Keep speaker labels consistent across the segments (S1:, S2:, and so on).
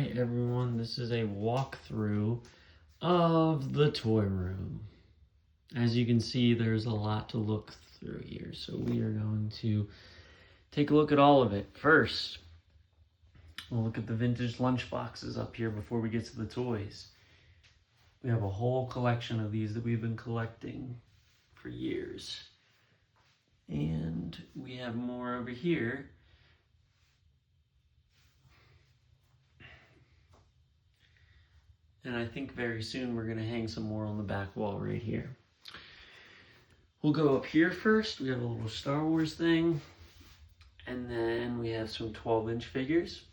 S1: Alright everyone, this is a walkthrough of the toy room. As you can see, there's a lot to look through here, so we are going to take a look at all of it. First, we'll look at the vintage lunch boxes up here before we get to the toys. We have a whole collection of these that we've been collecting for years. And we have more over here. And I think very soon we're gonna hang some more on the back wall right here. We'll go up here first. We have a little Star Wars thing. And then we have some 12-inch figures.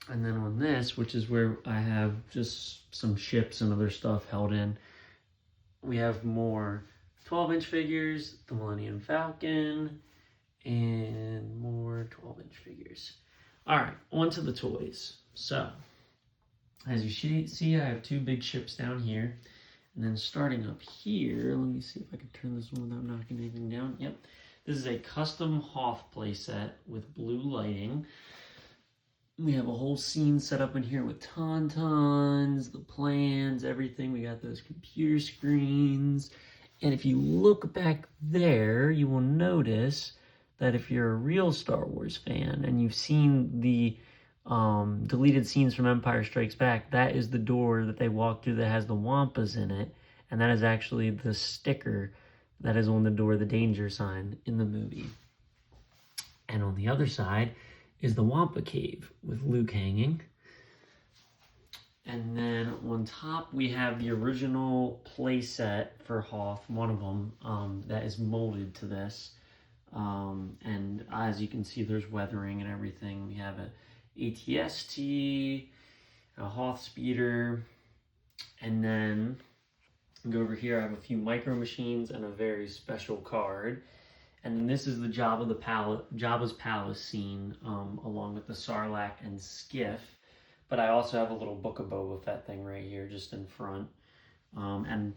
S1: And then on this, which is where I have just some ships and other stuff held in, we have more 12-inch figures, the Millennium Falcon, and more 12-inch figures. All right, on to the toys. So, as you see, I have two big ships down here. And then starting up here, let me see if I can turn this one without knocking anything down. Yep. This is a custom Hoth playset with blue lighting. We have a whole scene set up in here with tauntauns, the plans, everything. We got those computer screens. And if you look back there, you will notice that if you're a real Star Wars fan and you've seen the deleted scenes from Empire Strikes Back, that is the door that they walk through that has the Wampas in it, and that is actually the sticker that is on the door, the danger sign in the movie. And on the other side is the Wampa cave with Luke hanging. And then on top we have the original play set for Hoth, one of them, that is molded to this. And as you can see, there's weathering and everything. We have a ATST, a Hoth speeder, and then go over here. I have a few micro machines and a very special card. And then this is the Jabba's palace scene, along with the Sarlacc and Skiff. But I also have a little Book of Boba Fett thing right here, just in front. And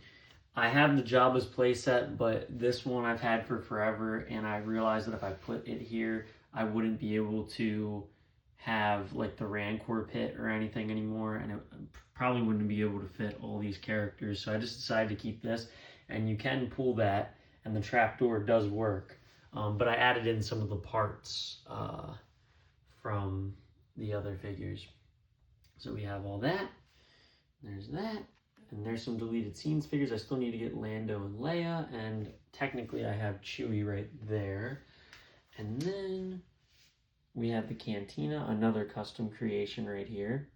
S1: I have the Jabba's playset, but this one I've had for forever, and I realized that if I put it here, I wouldn't be able to have like the Rancor pit or anything anymore, and it probably wouldn't be able to fit all these characters. So I just decided to keep this, and you can pull that, and the trapdoor does work. But I added in some of the parts from the other figures. So we have all that. There's that. And there's some deleted scenes figures. I still need to get Lando and Leia, and technically I have Chewie right there. And then we have the Cantina, another custom creation right here,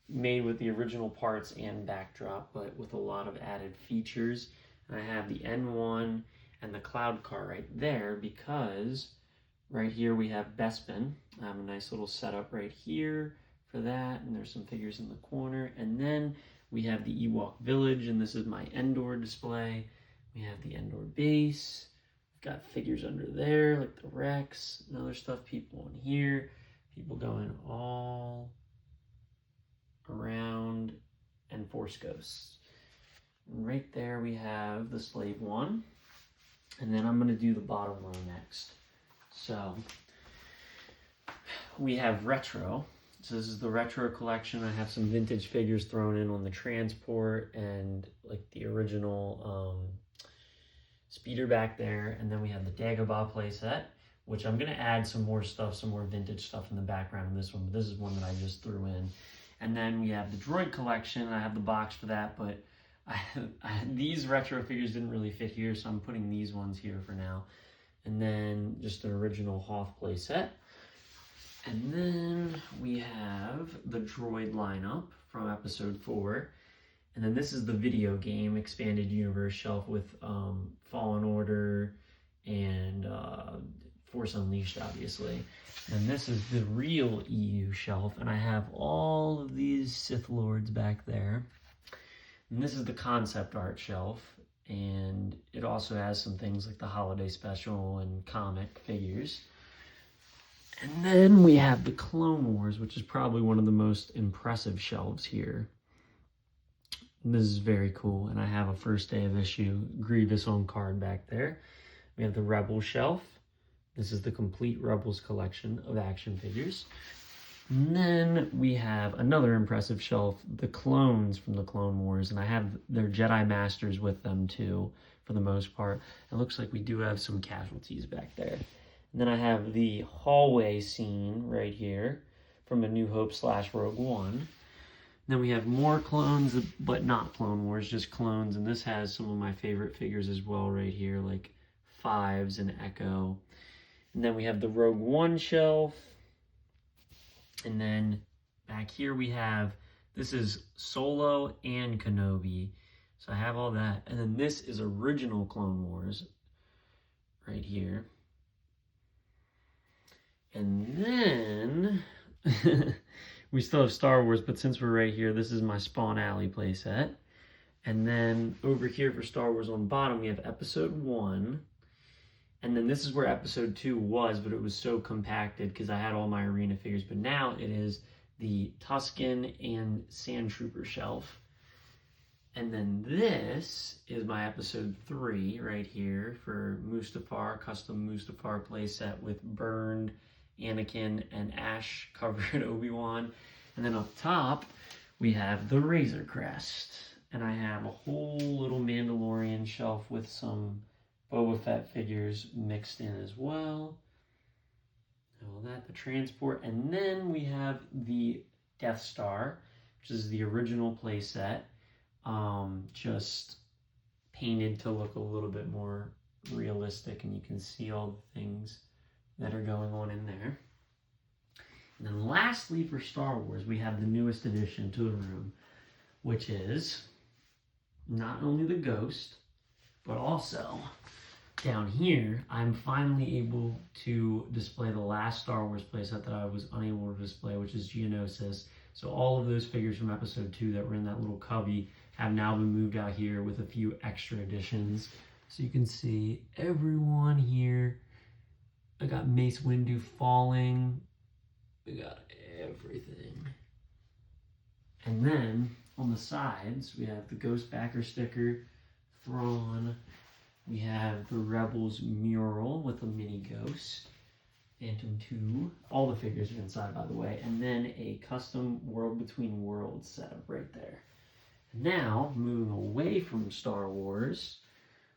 S1: made with the original parts and backdrop, but with a lot of added features. And I have the N1 and the Cloud Car right there, because right here we have Bespin. I have a nice little setup right here for that, and there's some figures in the corner. And then we have the Ewok Village, and this is my Endor display. We have the Endor base. We've got figures under there, like the Rex and other stuff. People in here. People going all around, and Force Ghosts. And right there we have the Slave One. And then I'm going to do the bottom row next. So we have Retro. So this is the Retro collection. I have some vintage figures thrown in on the transport and like the original speeder back there. And then we have the Dagobah playset, which I'm going to add some more stuff, some more vintage stuff in the background in this one. But this is one that I just threw in. And then we have the Droid collection. I have the box for that, but these Retro figures didn't really fit here, so I'm putting these ones here for now. And then just an original Hoth playset. And then we have the Droid lineup from episode 4. And then this is the video game expanded universe shelf with Fallen Order and Force Unleashed, obviously. And this is the real EU shelf, and I have all of these Sith Lords back there. And this is the concept art shelf, and it also has some things like the holiday special and comic figures. And then we have the Clone Wars, which is probably one of the most impressive shelves here. And this is very cool, and I have a first day of issue Grievous on card back there. We have the Rebels shelf. This is the complete Rebels collection of action figures. And then we have another impressive shelf, the clones from the Clone Wars, and I have their Jedi Masters with them too, for the most part. It looks like we do have some casualties back there. And then I have the hallway scene right here from A New Hope / Rogue One. Then we have more clones, but not Clone Wars, just clones. And this has some of my favorite figures as well right here, like Fives and Echo. And then we have the Rogue One shelf. And then back here we have, this is Solo and Kenobi. So I have all that. And then this is original Clone Wars right here. And then we still have Star Wars, but since we're right here, this is my Spawn Alley playset. And then over here for Star Wars on the bottom, we have Episode 1. And then this is where Episode 2 was, but it was so compacted because I had all my arena figures. But now it is the Tusken and Sand Trooper shelf. And then this is my Episode 3 right here for Mustafar, custom Mustafar playset with burned Anakin and ash covered Obi-Wan. And then up top, we have the Razor Crest. And I have a whole little Mandalorian shelf with some Boba Fett figures mixed in as well. All that, the transport. And then we have the Death Star, which is the original playset, just painted to look a little bit more realistic, and you can see all the things that are going on in there. And then lastly for Star Wars, we have the newest addition to the room, which is not only the Ghost, but also down here, I'm finally able to display the last Star Wars playset that I was unable to display, which is Geonosis. So all of those figures from Episode 2 that were in that little cubby have now been moved out here with a few extra additions. So you can see everyone here. I got Mace Windu falling. We got everything. And then on the sides, we have the Ghost backer sticker, Thrawn. We have the Rebels mural with a mini Ghost, Phantom 2. All the figures are inside, by the way. And then a custom World Between Worlds setup right there. Now, moving away from Star Wars.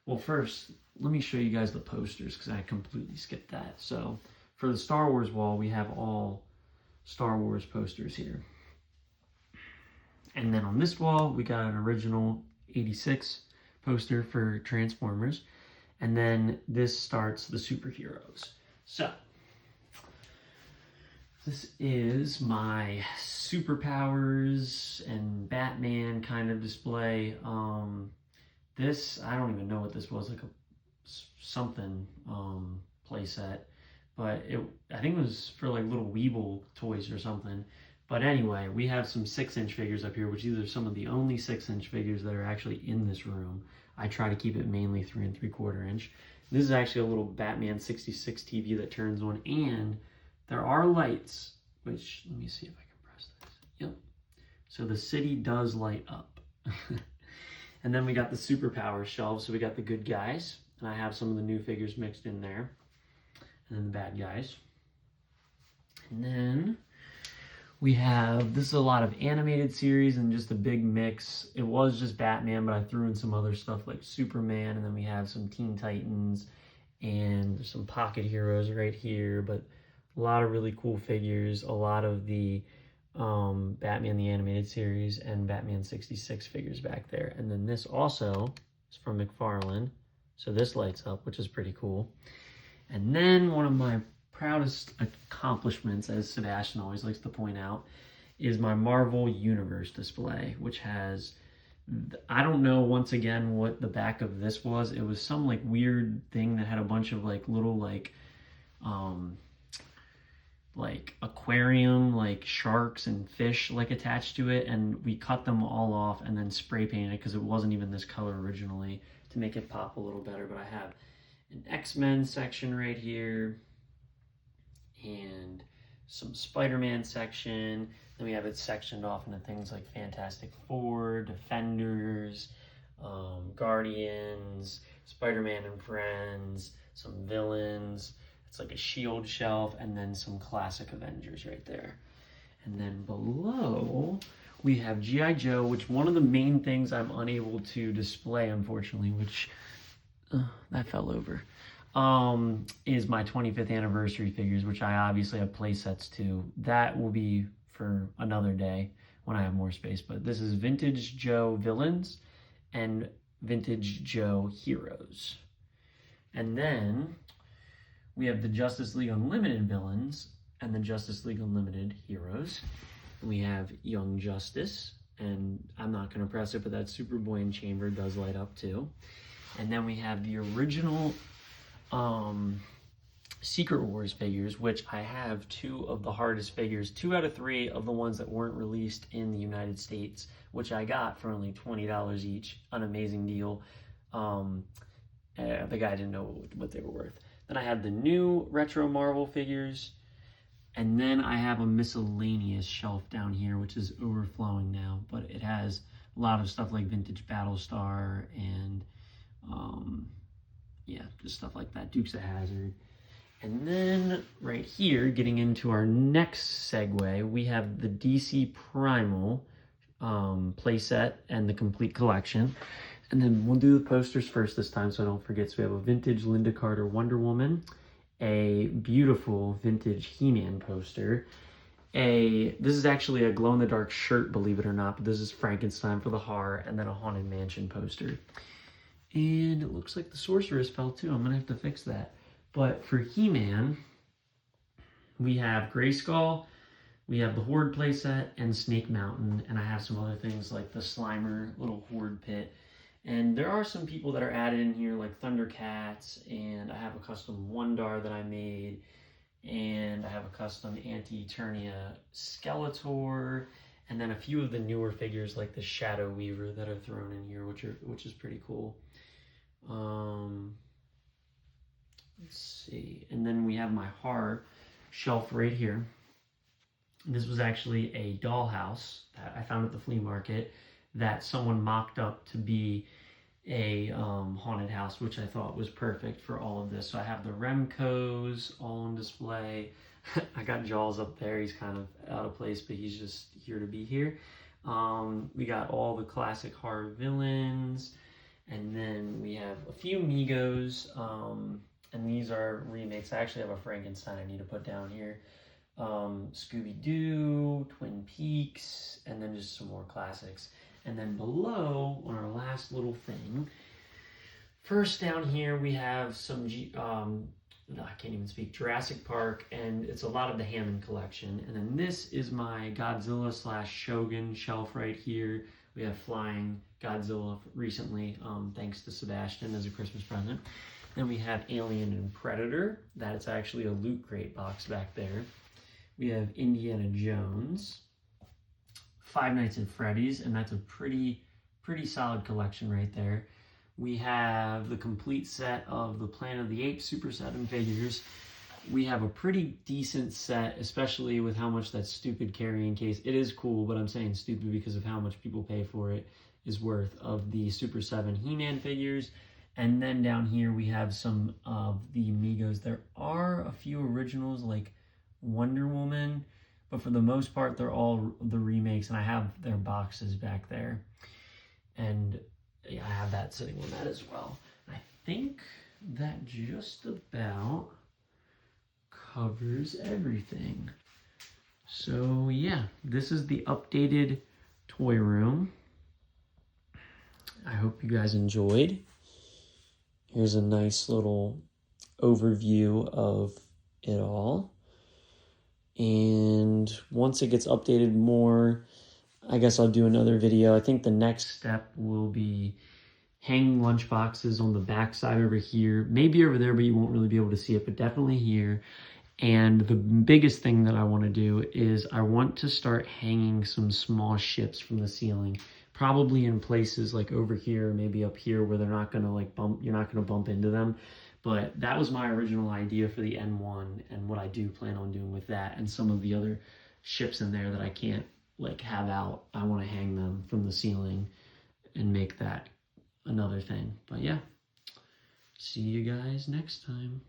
S1: Well, first, let me show you guys the posters because I completely skipped that. So, for the Star Wars wall, we have all Star Wars posters here. And then on this wall, we got an original 86 poster for Transformers. And then this starts the superheroes. So, this is my superpowers and Batman kind of display. This, I don't even know what this was, like a something playset. But I think it was for like little Weeble toys or something. But anyway, we have some 6-inch figures up here, which these are some of the only 6-inch figures that are actually in this room. I try to keep it mainly 3 3/4 inch. This is actually a little Batman 66 TV that turns on, and there are lights, which, let me see if I can press this. Yep. So the city does light up. And then we got the superpower shelf. So we got the good guys, and I have some of the new figures mixed in there. And then the bad guys. And then we have, this is a lot of animated series and just a big mix. It was just Batman, but I threw in some other stuff like Superman, and then we have some Teen Titans, and there's some Pocket Heroes right here, but a lot of really cool figures, a lot of the Batman the Animated Series and Batman 66 figures back there. And then this also is from McFarlane, so this lights up, which is pretty cool. And then one of my proudest accomplishments, as Sebastian always likes to point out, is my Marvel Universe display, which has, I don't know once again what the back of this was. It was some like weird thing that had a bunch of like little like aquarium like sharks and fish like attached to it, and we cut them all off and then spray painted it because it wasn't even this color originally to make it pop a little better. But I have an X-Men section right here and some Spider-Man section. Then we have it sectioned off into things like Fantastic Four, Defenders, Guardians, Spider-Man and Friends, some villains. It's like a Shield shelf, and then some classic Avengers right there. And then below, we have G.I. Joe, which one of the main things I'm unable to display, unfortunately, which that fell over, is my 25th anniversary figures, which I obviously have play sets to. That will be for another day when I have more space. But this is Vintage Joe Villains and Vintage Joe Heroes. And then we have the Justice League Unlimited Villains and the Justice League Unlimited Heroes. We have Young Justice, and I'm not going to press it, but that Super Buoyant chamber does light up too. And then we have the original Secret Wars figures, which I have 2 of the hardest figures, 2 out of 3 of the ones that weren't released in the United States, which I got for only $20 each, an amazing deal. The guy didn't know what they were worth. Then I have the new Retro Marvel figures, and then I have a miscellaneous shelf down here, which is overflowing now, but it has a lot of stuff like Vintage Battlestar and yeah, just stuff like that, Dukes of Hazzard. And then right here, getting into our next segue, we have the DC Primal playset and the complete collection. And then we'll do the posters first this time so I don't forget. So we have a vintage Linda Carter Wonder Woman, a beautiful vintage He-Man poster. This is actually a glow-in-the-dark shirt, believe it or not, but this is Frankenstein for the horror, and then a Haunted Mansion poster. And it looks like the Sorceress fell too. I'm gonna have to fix that. But for He-Man, we have Grayskull, we have the Horde playset, and Snake Mountain, and I have some other things like the Slimer little Horde pit. And there are some people that are added in here, like Thundercats, and I have a custom Wondar that I made, and I have a custom Anti-Eternia Skeletor, and then a few of the newer figures like the Shadow Weaver that are thrown in here, which is pretty cool. Let's see, and then we have my horror shelf right here. This was actually a dollhouse that I found at the flea market that someone mocked up to be a haunted house, which I thought was perfect for all of this. So I have the Remcos all on display. I got Jaws up there. He's kind of out of place, but he's just here to be here. We got all the classic horror villains, and then we have a few Migos, and these are remakes. I actually have a Frankenstein I need to put down here. Scooby-Doo, Twin Peaks, and then just some more classics. And then below, on our last little thing, first down here we have some, I can't even speak, Jurassic Park, and it's a lot of the Hammond collection. And then this is my Godzilla / Shogun shelf right here. We have Flying Godzilla recently, thanks to Sebastian as a Christmas present. Then we have Alien and Predator. That's actually a Loot Crate box back there. We have Indiana Jones, Five Nights at Freddy's, and that's a pretty solid collection right there. We have the complete set of the Planet of the Apes Super 7 figures. We have a pretty decent set, especially with how much that stupid carrying case, it is cool, but I'm saying stupid because of how much people pay for it, is worth, of the Super 7 He-Man figures. And then down here we have some of the Migos. There are a few originals like Wonder Woman, but for the most part they're all the remakes, and I have their boxes back there. And yeah, I have that sitting on that as well. I think that just about covers everything. So yeah, this is the updated toy room. I hope you guys enjoyed. Here's a nice little overview of it all. And once it gets updated more, I guess I'll do another video. I think the next step will be hanging lunch boxes on the back side over here. Maybe over there, but you won't really be able to see it, but definitely here. And the biggest thing that I want to do is I want to start hanging some small ships from the ceiling. Probably in places like over here, maybe up here where they're not going to like you're not going to bump into them. But that was my original idea for the N1 and what I do plan on doing with that and some of the other ships in there that I can't like have out. I want to hang them from the ceiling and make that another thing. But yeah, see you guys next time.